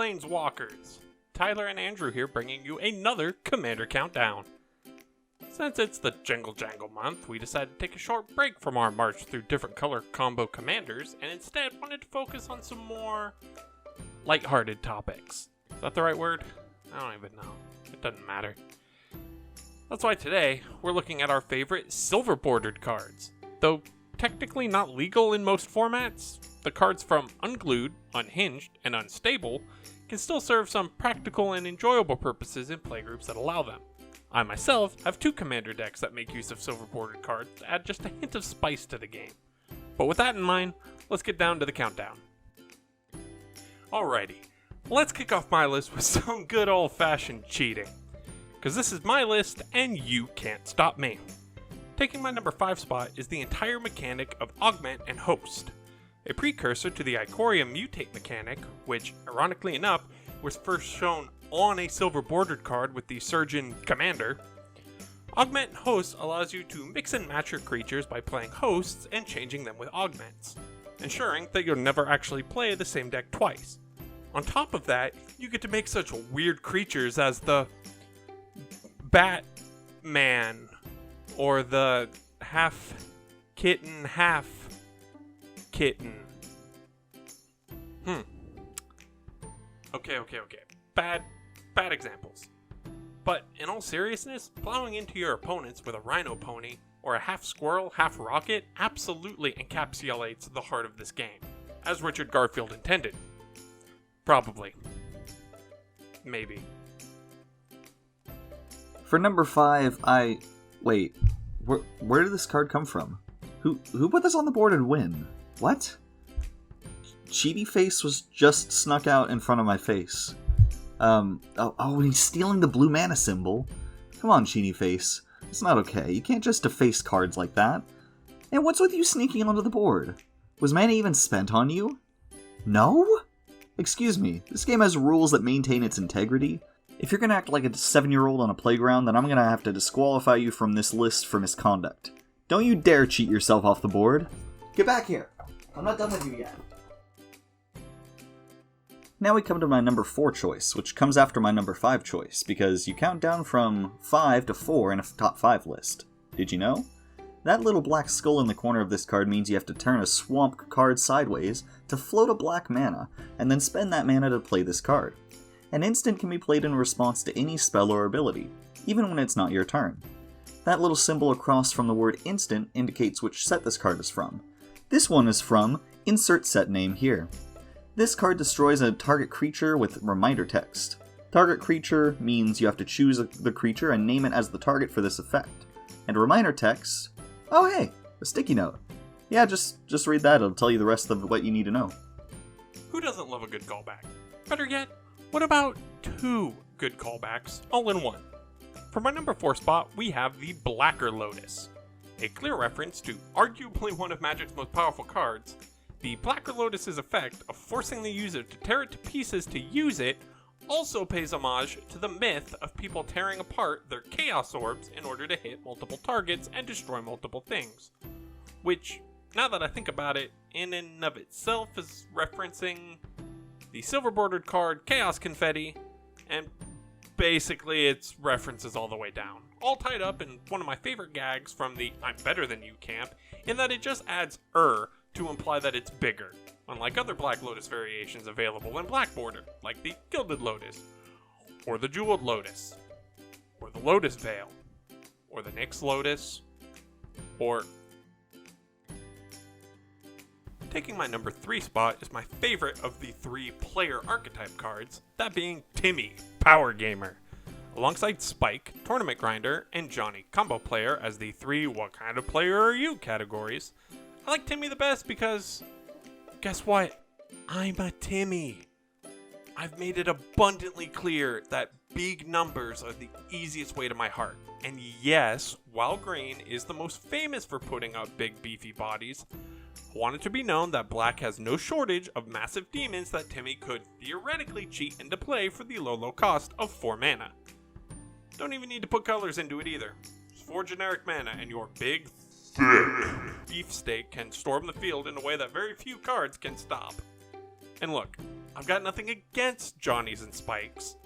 Planeswalkers! Tyler and Andrew here bringing you another Commander Countdown. Since it's the Jingle Jangle month, we decided to take a short break from our march through different color combo commanders and instead wanted to focus on some more lighthearted topics. Is that the right word? I don't even know. It doesn't matter. That's why today we're looking at our favorite silver bordered cards. Though technically not legal in most formats, the cards from Unglued, Unhinged, and Unstable can still serve some practical and enjoyable purposes in playgroups that allow them. I myself have two commander decks that make use of silver bordered cards to add just a hint of spice to the game. But with that in mind, let's get down to the countdown. Alrighty, let's kick off my list with some good old-fashioned cheating. Because this is my list and you can't stop me. Taking my number 5 spot is the entire mechanic of Augment and Host, a precursor to the Ikoria Mutate mechanic, which, ironically enough, was first shown on a silver bordered card with the Surgeon Commander. Augment and Host allows you to mix and match your creatures by playing hosts and changing them with augments, ensuring that you'll never actually play the same deck twice. On top of that, you get to make such weird creatures as the Batman, or the half kitten, half kitten. Okay. Bad examples. But in all seriousness, plowing into your opponents with a rhino pony or a half squirrel, half rocket absolutely encapsulates the heart of this game, as Richard Garfield intended. Probably. Maybe. For number 5, wait, where did this card come from? Who put this on the board and when? What? Cheaty Face was just snuck out in front of my face. And he's stealing the blue mana symbol. Come on, Cheaty Face. It's not okay. You can't just deface cards like that. And what's with you sneaking onto the board? Was mana even spent on you? No? Excuse me, this game has rules that maintain its integrity. If you're gonna act like a 7-year-old on a playground, then I'm gonna have to disqualify you from this list for misconduct. Don't you dare cheat yourself off the board. Get back here. I'm not done with you yet. Now we come to my number 4 choice, which comes after my number 5 choice, because you count down from 5 to 4 in a top 5 list. Did you know? That little black skull in the corner of this card means you have to turn a swamp card sideways to float a black mana, and then spend that mana to play this card. An instant can be played in response to any spell or ability, even when it's not your turn. That little symbol across from the word instant indicates which set this card is from. This one is from insert set name here. This card destroys a target creature with reminder text. Target creature means you have to choose the creature and name it as the target for this effect. And reminder text, oh hey, a sticky note. Yeah, just read that, it'll tell you the rest of what you need to know. Who doesn't love a good callback? Better yet, what about 2 good callbacks all in one? For my number 4 spot, we have the Blacker Lotus. A clear reference to arguably one of Magic's most powerful cards, the Blacker Lotus's effect of forcing the user to tear it to pieces to use it also pays homage to the myth of people tearing apart their Chaos Orbs in order to hit multiple targets and destroy multiple things. Which, now that I think about it, in and of itself is referencing the silver bordered card Chaos Confetti, and basically it's references all the way down. All tied up in one of my favorite gags from the I'm Better Than You camp, in that it just adds to imply that it's bigger, unlike other Black Lotus variations available in Black Border, like the Gilded Lotus, or the Jeweled Lotus, or the Lotus Veil, or the Nyx Lotus, or... Taking my number 3 spot is my favorite of the 3 player archetype cards, that being Timmy, Power Gamer. Alongside Spike, Tournament Grinder, and Johnny, Combo Player as the 3 What Kind of Player Are You categories, I like Timmy the best because, guess what? I'm a Timmy. I've made it abundantly clear that big numbers are the easiest way to my heart. And yes, while green is the most famous for putting up big beefy bodies, I want it to be known that black has no shortage of massive demons that Timmy could theoretically cheat into play for the low cost of 4 mana. Don't even need to put colors into it either. Just 4 generic mana and your big, thick beefsteak can storm the field in a way that very few cards can stop. And look, I've got nothing against Johnnies and Spikes.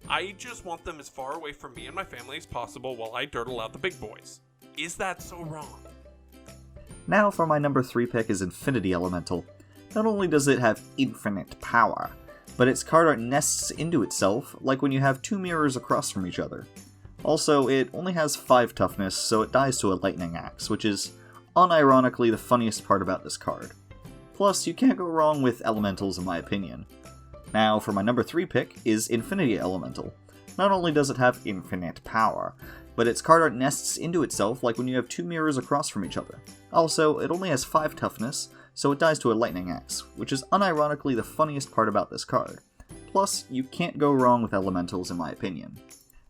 I just want them as far away from me and my family as possible while I dirtle out the big boys. Is that so wrong? Now for my number 3 pick is Infinity Elemental. Not only does it have infinite power, but its card art nests into itself, like when you have two mirrors across from each other. Also, it only has 5 toughness, so it dies to a lightning axe, which is unironically the funniest part about this card. Plus, you can't go wrong with elementals in my opinion. Now for my number 3 pick is Infinity Elemental. Not only does it have infinite power, but its card art nests into itself like when you have two mirrors across from each other. Also, it only has 5 toughness, so it dies to a lightning axe, which is unironically the funniest part about this card. Plus, you can't go wrong with elementals in my opinion.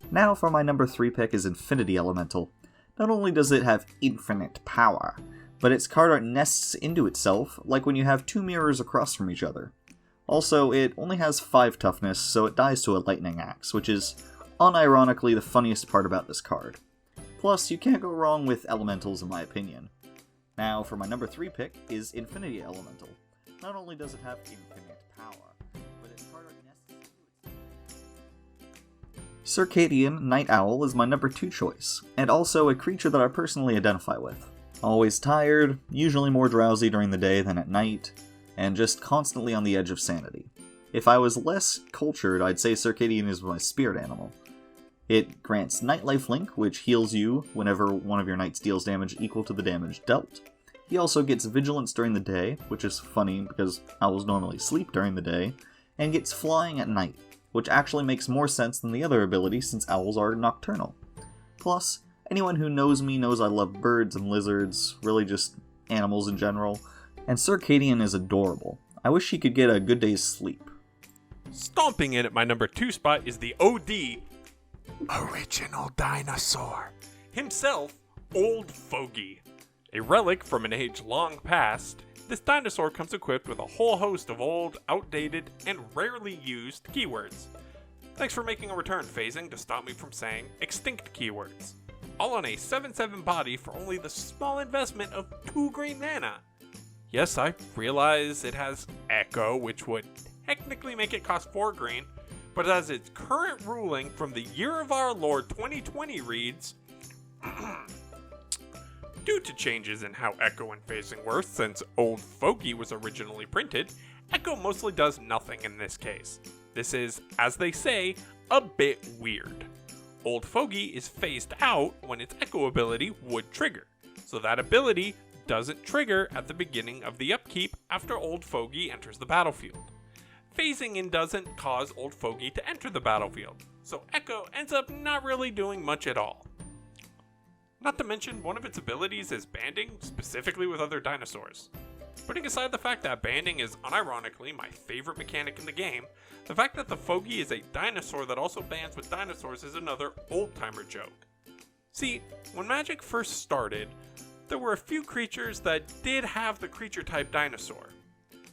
Now for my number 3 pick is Infinity Elemental. Not only does it have infinite power, but its card art nests into itself like when you have two mirrors across from each other. Also, it only has 5 toughness, so it dies to a lightning axe, which is unironically the funniest part about this card. Plus, you can't go wrong with elementals in my opinion. Now for my number 3 pick is Infinity Elemental. Not only does it have infinite power, but its card art nests into itself. Circadian Night Owl is my number 2 choice, and also a creature that I personally identify with. Always tired, usually more drowsy during the day than at night, and just constantly on the edge of sanity. If I was less cultured, I'd say Circadian is my spirit animal. It grants Night Lifelink, which heals you whenever one of your knights deals damage equal to the damage dealt. He also gets Vigilance during the day, which is funny because owls normally sleep during the day, and gets Flying at night, which actually makes more sense than the other ability since owls are nocturnal. Plus, anyone who knows me knows I love birds and lizards, really just animals in general, and Circadian is adorable. I wish he could get a good day's sleep. Stomping in at my number 2 spot is the OD Original Dinosaur. Himself, Old Fogey. A relic from an age long past, this dinosaur comes equipped with a whole host of old, outdated, and rarely used keywords. Thanks for making a return, phasing, to stop me from saying extinct keywords. All on a 7/7 body for only the small investment of 2 green mana. Yes, I realize it has Echo, which would technically make it cost 4 green, but as its current ruling from the Year of Our Lord 2020 reads, due to changes in how Echo and phasing work since Old Fogey was originally printed, Echo mostly does nothing in this case. This is, as they say, a bit weird. Old Fogey is phased out when its Echo ability would trigger, so that ability doesn't trigger at the beginning of the upkeep after Old Fogey enters the battlefield. Phasing in doesn't cause Old Fogey to enter the battlefield, so Echo ends up not really doing much at all. Not to mention, one of its abilities is banding, specifically with other dinosaurs. Putting aside the fact that banding is unironically my favorite mechanic in the game, the fact that the Fogey is a dinosaur that also bands with dinosaurs is another old-timer joke. See, when Magic first started, there were a few creatures that did have the creature type dinosaur.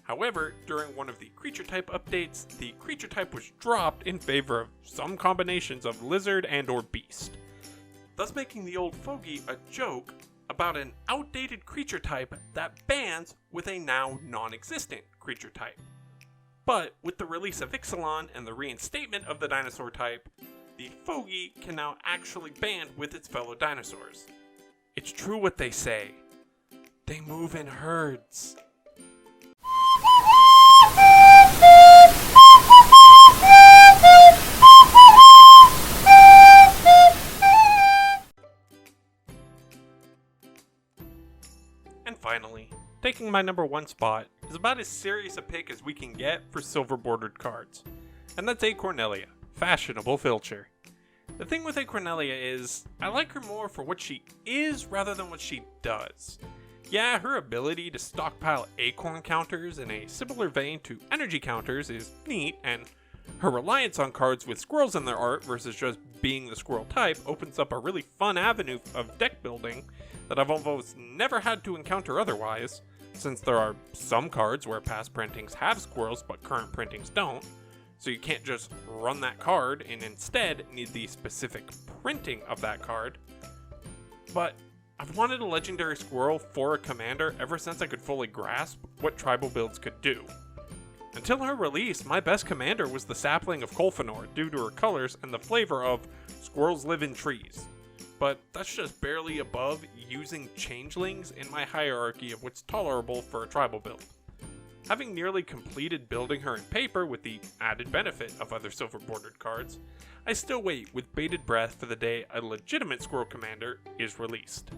However, during one of the creature type updates, the creature type was dropped in favor of some combinations of lizard and or beast, thus making the Old Fogey a joke about an outdated creature type that bands with a now non-existent creature type. But with the release of Ixalan and the reinstatement of the dinosaur type, the Fogey can now actually band with its fellow dinosaurs. It's true what they say. They move in herds. And finally, taking my number 1 spot is about as serious a pick as we can get for silver bordered cards. And that's A. Cornelia, Fashionable Filcher. The thing with A. Cornelia is, I like her more for what she is rather than what she does. Yeah, her ability to stockpile acorn counters in a similar vein to energy counters is neat, and her reliance on cards with squirrels in their art versus just being the squirrel type opens up a really fun avenue of deck building that I've almost never had to encounter otherwise, since there are some cards where past printings have squirrels but current printings don't, so you can't just run that card and instead need the specific printing of that card. But I've wanted a legendary squirrel for a commander ever since I could fully grasp what tribal builds could do. Until her release, my best commander was the Sapling of Kolfonor due to her colors and the flavor of squirrels live in trees. But that's just barely above using changelings in my hierarchy of what's tolerable for a tribal build. Having nearly completed building her in paper with the added benefit of other silver bordered cards, I still wait with bated breath for the day a legitimate squirrel commander is released.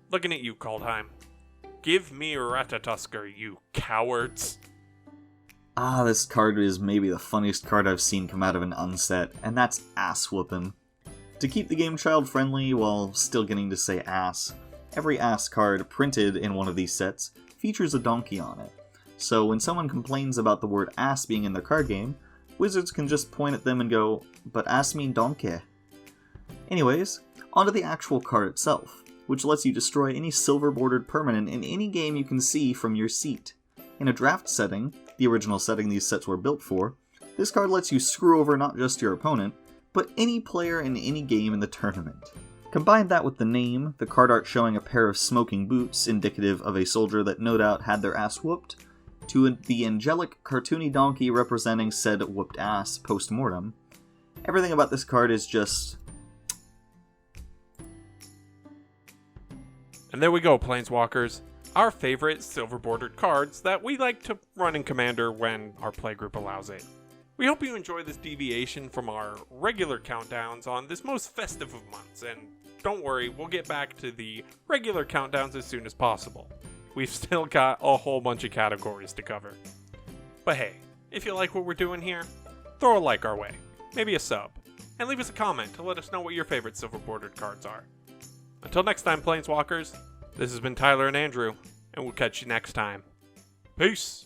Looking at you, Kaldheim. Give me Ratatoskr, you cowards! This card is maybe the funniest card I've seen come out of an unset, and that's Ass Whoopin'. To keep the game child-friendly while still getting to say ass, every ass card printed in one of these sets features a donkey on it. So when someone complains about the word ass being in their card game, Wizards can just point at them and go, but ass mean donkey. Anyways, onto the actual card itself, which lets you destroy any silver-bordered permanent in any game you can see from your seat. In a draft setting, the original setting these sets were built for, this card lets you screw over not just your opponent, but any player in any game in the tournament. Combine that with the name, the card art showing a pair of smoking boots, indicative of a soldier that no doubt had their ass whooped, to the angelic cartoony donkey representing said whooped ass post-mortem. Everything about this card is just... And there we go, Planeswalkers. Our favorite silver-bordered cards that we like to run in Commander when our playgroup allows it. We hope you enjoy this deviation from our regular countdowns on this most festive of months, and don't worry, we'll get back to the regular countdowns as soon as possible. We've still got a whole bunch of categories to cover. But hey, if you like what we're doing here, throw a like our way, maybe a sub, and leave us a comment to let us know what your favorite silver-bordered cards are. Until next time, Planeswalkers, this has been Tyler and Andrew, and we'll catch you next time. Peace!